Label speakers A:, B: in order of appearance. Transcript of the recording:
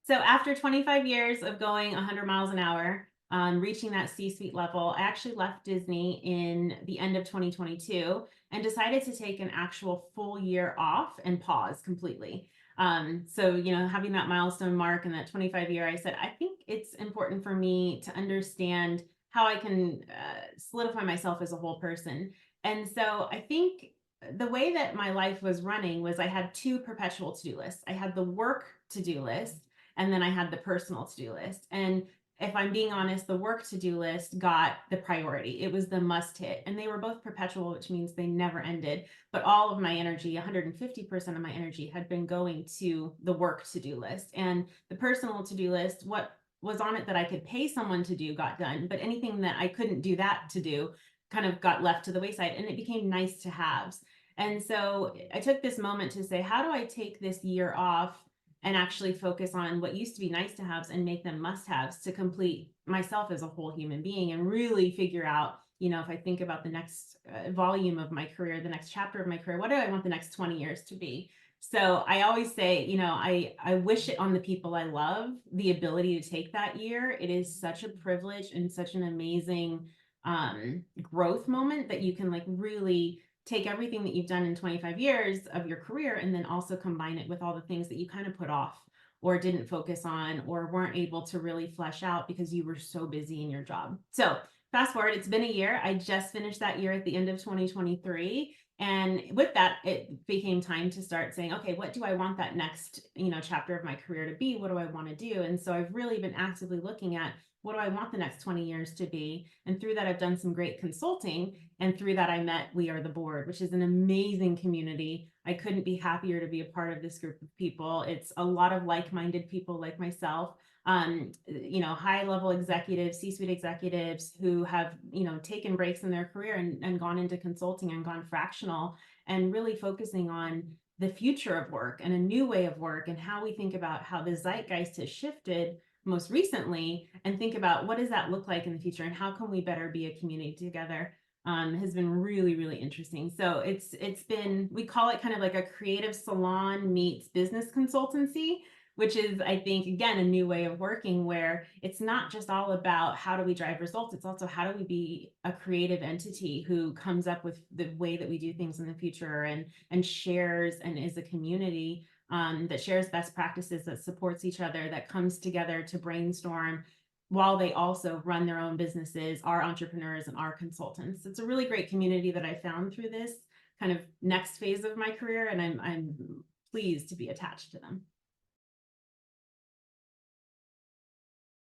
A: So after 25 years of going 100 miles an hour, reaching that C-suite level, I actually left Disney in the end of 2022 and decided to take an actual full year off and pause completely. Having that milestone mark and that 25 year, I said, I think it's important for me to understand how I can solidify myself as a whole person. And so I think the way that my life was running was I had two perpetual to-do lists. I had the work to-do list, and then I had the personal to-do list. And if I'm being honest, the work to-do list got the priority. It was the must hit. And they were both perpetual, which means they never ended. But all of my energy, 150% of my energy, had been going to the work to-do list. And the personal to-do list, what was on it that I could pay someone to do got done. But anything that I couldn't do that to do kind of got left to the wayside, and it became nice to haves. And so I took this moment to say, how do I take this year off and actually focus on what used to be nice to haves and make them must haves to complete myself as a whole human being, and really figure out, if I think about the next volume of my career, the next chapter of my career, what do I want the next 20 years to be? So I always say, I wish it on the people I love, the ability to take that year. It is such a privilege and such an amazing growth moment that you can really take everything that you've done in 25 years of your career and then also combine it with all the things that you kind of put off or didn't focus on or weren't able to really flesh out because you were so busy in your job. So fast forward, it's been a year. I just finished that year at the end of 2023. And with that, it became time to start saying, okay, what do I want that next, chapter of my career to be? What do I want to do? And so I've really been actively looking at, what do I want the next 20 years to be? And through that, I've done some great consulting. And through that, I met We Are the Board, which is an amazing community. I couldn't be happier to be a part of this group of people. It's a lot of like-minded people like myself, high-level executives, C-suite executives who have, taken breaks in their career and gone into consulting and gone fractional and really focusing on the future of work and a new way of work and how we think about how the zeitgeist has shifted most recently, and think about what does that look like in the future and how can we better be a community together, has been really, really interesting. So it's been, we call it kind of like a creative salon meets business consultancy, which is, I think, again, a new way of working where it's not just all about how do we drive results. It's also how do we be a creative entity who comes up with the way that we do things in the future and shares and is a community that shares best practices, that supports each other, that comes together to brainstorm while they also run their own businesses, are entrepreneurs and are consultants. It's a really great community that I found through this kind of next phase of my career, and I'm pleased to be attached to them.